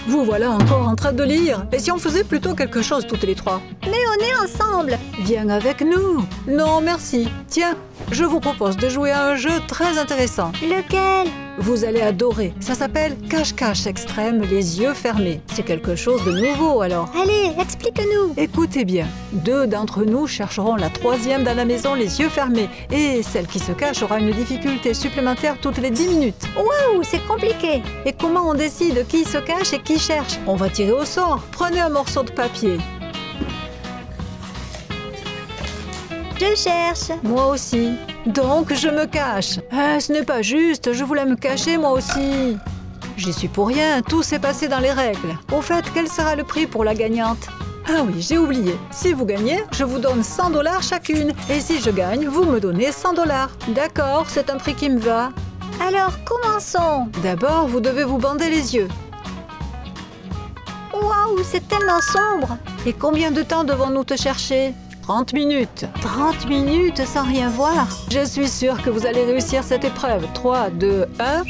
Vous voilà encore en train de lire. Et si on faisait plutôt quelque chose toutes les trois? Mais on est ensemble. Viens avec nous. Non, merci. Tiens, je vous propose de jouer à un jeu très intéressant. Lequel? Vous allez adorer. Ça s'appelle cache-cache extrême, les yeux fermés. C'est quelque chose de nouveau alors. Allez, explique-nous. Écoutez bien. 2 d'entre nous chercheront la 3e dans la maison les yeux fermés. Et celle qui se cache aura une difficulté supplémentaire toutes les 10 minutes. Waouh, c'est compliqué. Et comment on décide qui se cache et qui cherche? On va tirer au sort. Prenez un morceau de papier. Je cherche. Moi aussi. Donc, je me cache. Ce n'est pas juste, je voulais me cacher moi aussi. J'y suis pour rien, tout s'est passé dans les règles. Au fait, quel sera le prix pour la gagnante? Ah oui, j'ai oublié. Si vous gagnez, je vous donne 100 $ chacune. Et si je gagne, vous me donnez 100 $. D'accord, c'est un prix qui me va. Alors, commençons. D'abord, vous devez vous bander les yeux. Waouh, c'est tellement sombre. Et combien de temps devons-nous te chercher? 30 minutes. 30 minutes sans rien voir. Je suis sûre que vous allez réussir cette épreuve. 3, 2, 1...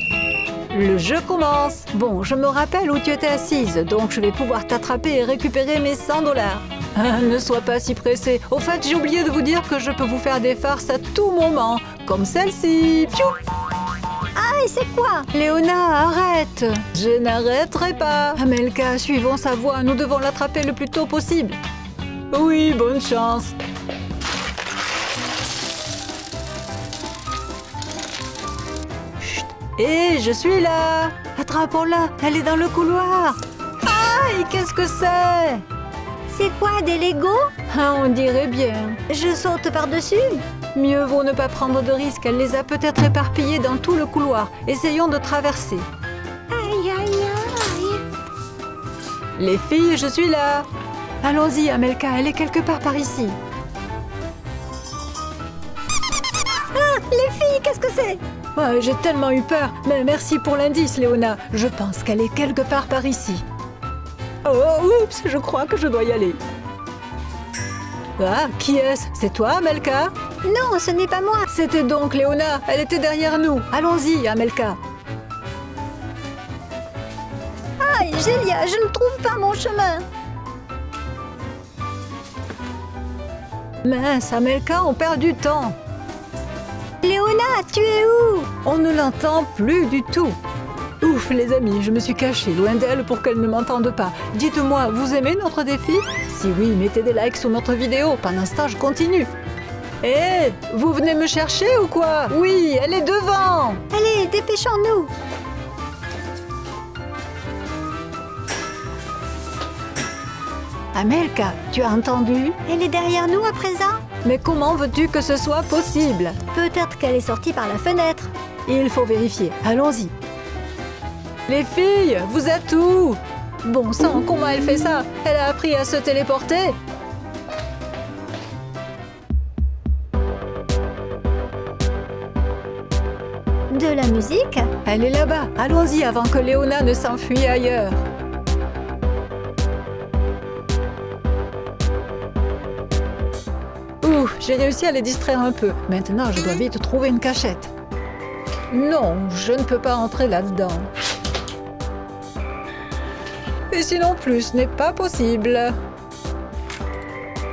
Le jeu commence. Bon, je me rappelle où tu étais assise, donc je vais pouvoir t'attraper et récupérer mes 100 $. Ne sois pas si pressé. Au fait, j'ai oublié de vous dire que je peux vous faire des farces à tout moment, comme celle-ci. Piou! Ah, et c'est quoi? Léona, arrête! Je n'arrêterai pas. Amelka, suivons sa voie. Nous devons l'attraper le plus tôt possible. Oui, bonne chance. Et je suis là! Attrapons-la! Elle est dans le couloir! Aïe, qu'est-ce que c'est? C'est quoi, des Legos? Ah, on dirait bien. Je saute par-dessus? Mieux vaut ne pas prendre de risques. Elle les a peut-être éparpillés dans tout le couloir. Essayons de traverser. Aïe, aïe, aïe! Les filles, je suis là! Allons-y, Amelka, elle est quelque part par ici. Ah, les filles, qu'est-ce que c'est? Ouais, j'ai tellement eu peur. Mais merci pour l'indice, Léona. Je pense qu'elle est quelque part par ici. Oh, oups, je crois que je dois y aller. Ah, qui est-ce? C'est toi, Amelka? Non, ce n'est pas moi. C'était donc Léona. Elle était derrière nous. Allons-y, Amelka. Aïe, Gélia, je ne trouve pas mon chemin. Mince, Amelka, on perd du temps. Léona, tu es où? On ne l'entend plus du tout. Ouf, les amis, je me suis cachée loin d'elle pour qu'elle ne m'entende pas. Dites-moi, vous aimez notre défi? Si oui, mettez des likes sur notre vidéo. Pendant ce temps, je continue. Hé, vous venez me chercher ou quoi? Oui, elle est devant. Allez, dépêchons-nous. Amelka, tu as entendu? Elle est derrière nous à présent? Mais comment veux-tu que ce soit possible? Peut-être qu'elle est sortie par la fenêtre. Il faut vérifier. Allons-y. Les filles, vous êtes où? Bon sang, comment elle fait ça? Elle a appris à se téléporter? De la musique? Elle est là-bas. Allons-y avant que Léona ne s'enfuit ailleurs. Ouh, j'ai réussi à les distraire un peu. Maintenant, je dois vite trouver une cachette. Non, je ne peux pas entrer là-dedans. Et sinon plus, ce n'est pas possible.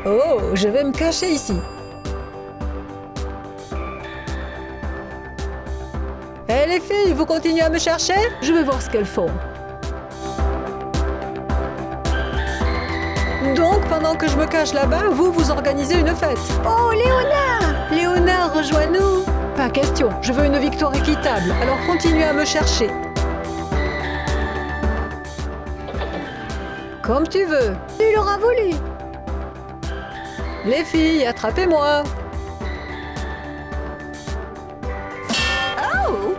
Oh, je vais me cacher ici. Hé les filles, vous continuez à me chercher? Je vais voir ce qu'elles font. Donc, pendant que je me cache là-bas, vous organisez une fête. Oh, Léona! Léona, rejoins-nous. Pas question, je veux une victoire équitable, alors continuez à me chercher. Comme tu veux. Tu l'auras voulu. Les filles, attrapez-moi. Oh!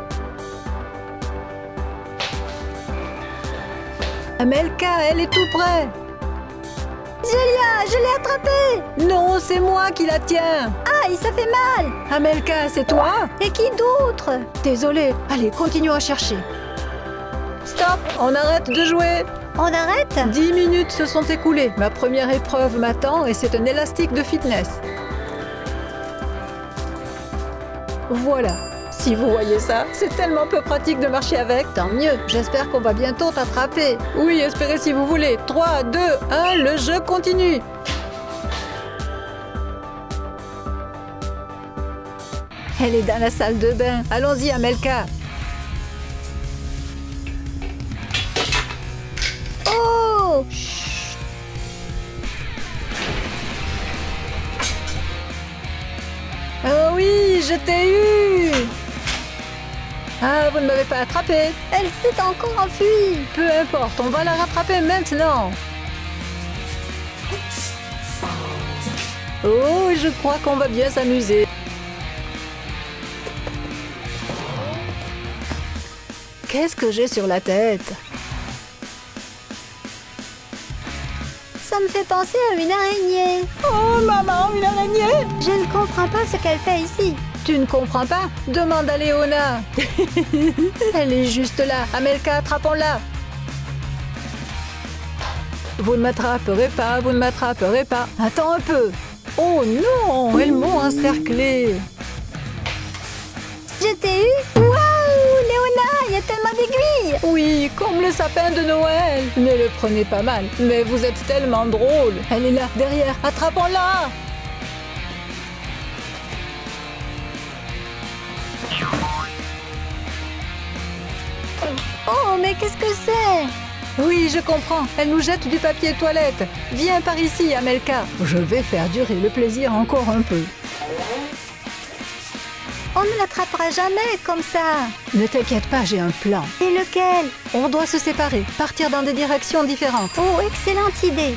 Amelka, elle est tout près. Gélia, je l'ai attrapée! Non, c'est moi qui la tiens. Aïe, ça fait mal! Amelka, c'est toi? Et qui d'autre? Désolée, allez, continuons à chercher. Stop, on arrête de jouer. On arrête? 10 minutes se sont écoulées. Ma première épreuve m'attend et c'est un élastique de fitness. Voilà. Si vous voyez ça, c'est tellement peu pratique de marcher avec. Tant mieux, j'espère qu'on va bientôt t'attraper. Oui, espérez si vous voulez. 3, 2, 1, le jeu continue. Elle est dans la salle de bain. Allons-y, Amelka. Oh! Oh oui, je t'ai eu! Ah, vous ne m'avez pas attrapé. Elle s'est encore enfuie. Peu importe, on va la rattraper maintenant. Oh, je crois qu'on va bien s'amuser. Qu'est-ce que j'ai sur la tête? Ça me fait penser à une araignée. Oh, maman, une araignée! Je ne comprends pas ce qu'elle fait ici. Tu ne comprends pas? Demande à Léona. Elle est juste là. Amelka, attrapons-la. Vous ne m'attraperez pas, vous ne m'attraperez pas. Attends un peu. Oh non, elles m'ont encerclé. Je t'ai eu? Waouh, Léona, il y a tellement d'aiguilles. Oui, comme le sapin de Noël. Ne le prenez pas mal, mais vous êtes tellement drôle. Elle est là, derrière. Attrapons-la. Oh, mais qu'est-ce que c'est? Oui, je comprends. Elle nous jette du papier toilette. Viens par ici, Amelka. Je vais faire durer le plaisir encore un peu. On ne l'attrapera jamais comme ça. Ne t'inquiète pas, j'ai un plan. Et lequel? On doit se séparer, partir dans des directions différentes. Oh, excellente idée.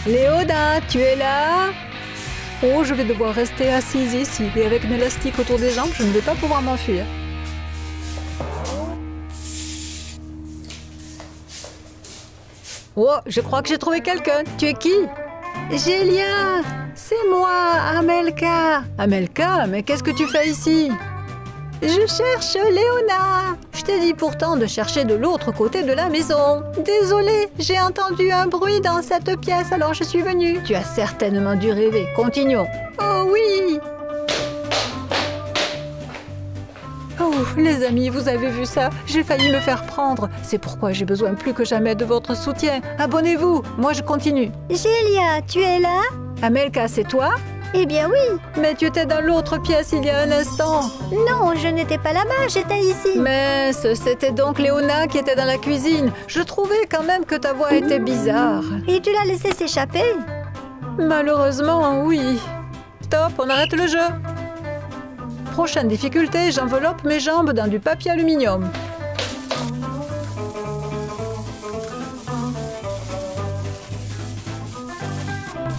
Léona, tu es là? Oh, je vais devoir rester assise ici. Et avec un élastique autour des jambes, je ne vais pas pouvoir m'enfuir. Oh, je crois que j'ai trouvé quelqu'un. Tu es qui? Gélia! C'est moi, Amelka. Amelka, mais qu'est-ce que tu fais ici? Je cherche Léona. Je t'ai dit pourtant de chercher de l'autre côté de la maison. Désolée, j'ai entendu un bruit dans cette pièce, alors je suis venue. Tu as certainement dû rêver. Continuons. Oh oui! Oh, les amis, vous avez vu ça? J'ai failli me faire prendre. C'est pourquoi j'ai besoin plus que jamais de votre soutien. Abonnez-vous. Moi, je continue. Gélia, tu es là? Amelka, c'est toi? Eh bien oui. Mais tu étais dans l'autre pièce il y a un instant. Non, je n'étais pas là-bas, j'étais ici. Mais c'était donc Léona qui était dans la cuisine. Je trouvais quand même que ta voix était bizarre. Et tu l'as laissé s'échapper? Malheureusement, oui. Stop, on arrête le jeu. Prochaine difficulté, j'enveloppe mes jambes dans du papier aluminium.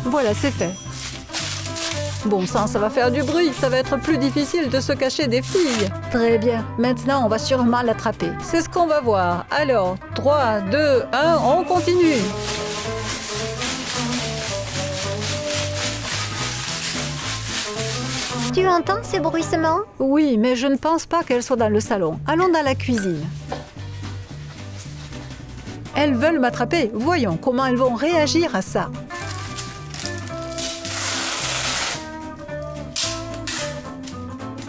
Voilà, c'est fait. Bon sang, ça va faire du bruit. Ça va être plus difficile de se cacher des filles. Très bien. Maintenant, on va sûrement l'attraper. C'est ce qu'on va voir. Alors, 3, 2, 1, on continue. Tu entends ces bruissements? Oui, mais je ne pense pas qu'elles soient dans le salon. Allons dans la cuisine. Elles veulent m'attraper. Voyons comment elles vont réagir à ça.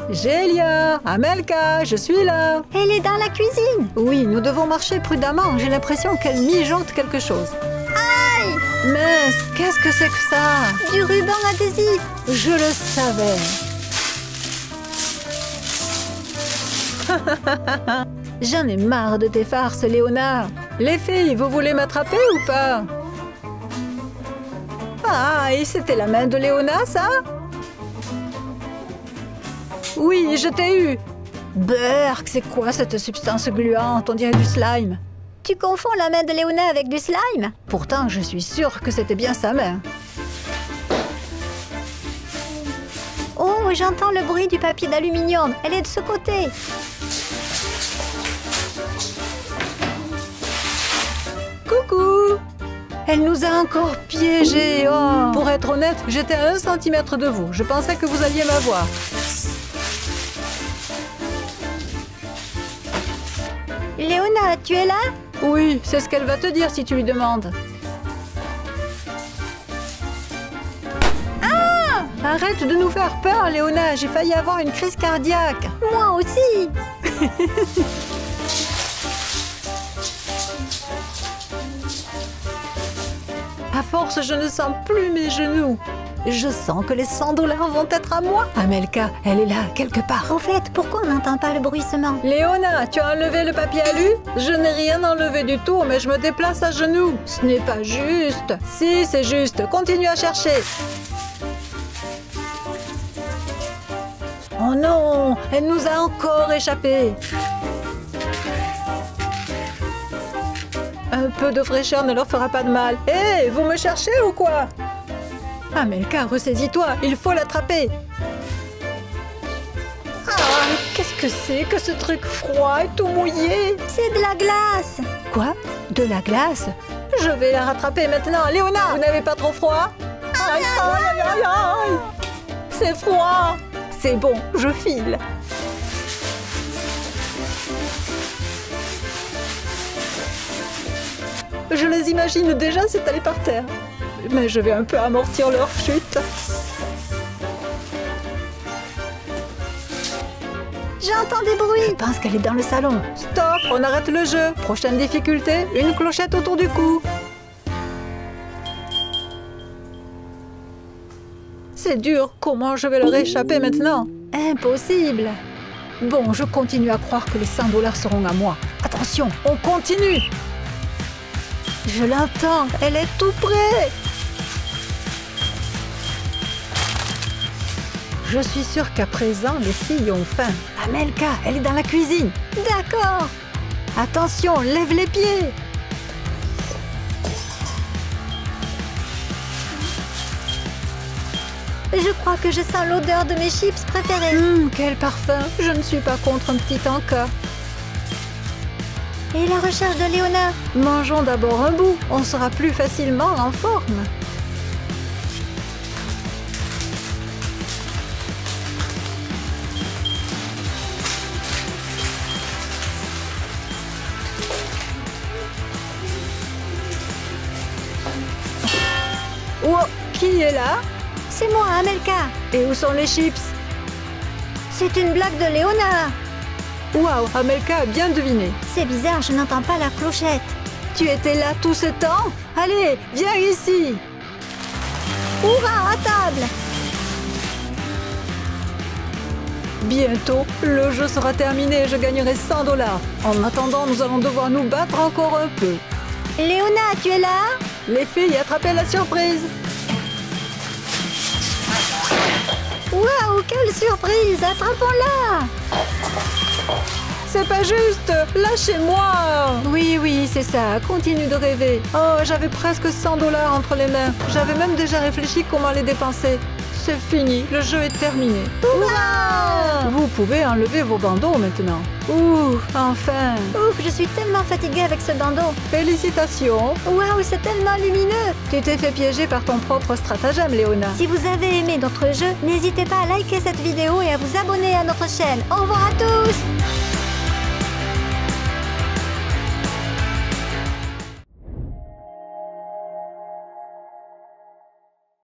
Gélia, Amelka, je suis là. Elle est dans la cuisine. Oui, nous devons marcher prudemment. J'ai l'impression qu'elle mijote quelque chose. Aïe! Mince, qu'est-ce que c'est que ça? Du ruban adhésif. Je le savais. J'en ai marre de tes farces, Léona. Les filles, vous voulez m'attraper ou pas? Ah, et c'était la main de Léona, ça? Oui, je t'ai eu. Berk, c'est quoi cette substance gluante? On dirait du slime. Tu confonds la main de Léona avec du slime? Pourtant, je suis sûre que c'était bien sa main. Oh, j'entends le bruit du papier d'aluminium. Elle est de ce côté. Coucou! Elle nous a encore piégés. Oh. Pour être honnête, j'étais à 1 centimètre de vous. Je pensais que vous alliez m'avoir. Léona, tu es là? Oui, c'est ce qu'elle va te dire si tu lui demandes. Ah! Arrête de nous faire peur, Léona. J'ai failli avoir une crise cardiaque. Moi aussi. À force, je ne sens plus mes genoux. Je sens que les 100 $ vont être à moi. Amelka, elle est là, quelque part. Au fait, pourquoi on n'entend pas le bruissement? Léona, tu as enlevé le papier alu? Je n'ai rien enlevé du tout, mais je me déplace à genoux. Ce n'est pas juste. Si, c'est juste. Continue à chercher. Oh non, elle nous a encore échappé. Un peu de fraîcheur ne leur fera pas de mal. Hé, vous me cherchez ou quoi? Amelka, ressaisis-toi, il faut l'attraper. Ah, qu'est-ce que c'est que ce truc froid et tout mouillé? C'est de la glace. Quoi? De la glace? Je vais la rattraper maintenant. Léona, vous n'avez pas trop froid? Aïe, aïe, aïe, aïe. C'est froid. C'est bon, je file. Je les imagine déjà s'étaler par terre. Mais je vais un peu amortir leur chute. J'entends des bruits. Je pense qu'elle est dans le salon. Stop, on arrête le jeu. Prochaine difficulté, une clochette autour du cou. C'est dur, comment je vais leur échapper maintenant? Impossible. Bon, je continue à croire que les 100 $ seront à moi. Attention, on continue. Je l'entends, elle est tout près. Je suis sûre qu'à présent, les filles ont faim. Amelka, elle est dans la cuisine. D'accord. Attention, lève les pieds. Je crois que je sens l'odeur de mes chips préférés. Quel parfum. Je ne suis pas contre un petit encas. Et la recherche de Léona? Mangeons d'abord un bout. On sera plus facilement en forme. Oh, qui est là? C'est moi, Amelka. Et où sont les chips? C'est une blague de Léona. Waouh, Amelka a bien deviné. C'est bizarre, je n'entends pas la clochette. Tu étais là tout ce temps? Allez, viens ici. Hurrah, à table. Bientôt, le jeu sera terminé et je gagnerai 100 $. En attendant, nous allons devoir nous battre encore un peu. Léona, tu es là? Les filles, attrapez la surprise. Waouh, quelle surprise! Attrapons-la! C'est pas juste! Lâchez-moi! Oui, oui, c'est ça. Continue de rêver. Oh, j'avais presque 100 $ entre les mains. J'avais même déjà réfléchi comment les dépenser. C'est fini, le jeu est terminé. Hurrah! Vous pouvez enlever vos bandeaux maintenant. Ouh, enfin! Ouf, je suis tellement fatiguée avec ce bandeau. Félicitations! Waouh, c'est tellement lumineux! Tu t'es fait piéger par ton propre stratagème, Léona. Si vous avez aimé notre jeu, n'hésitez pas à liker cette vidéo et à vous abonner à notre chaîne. Au revoir à tous!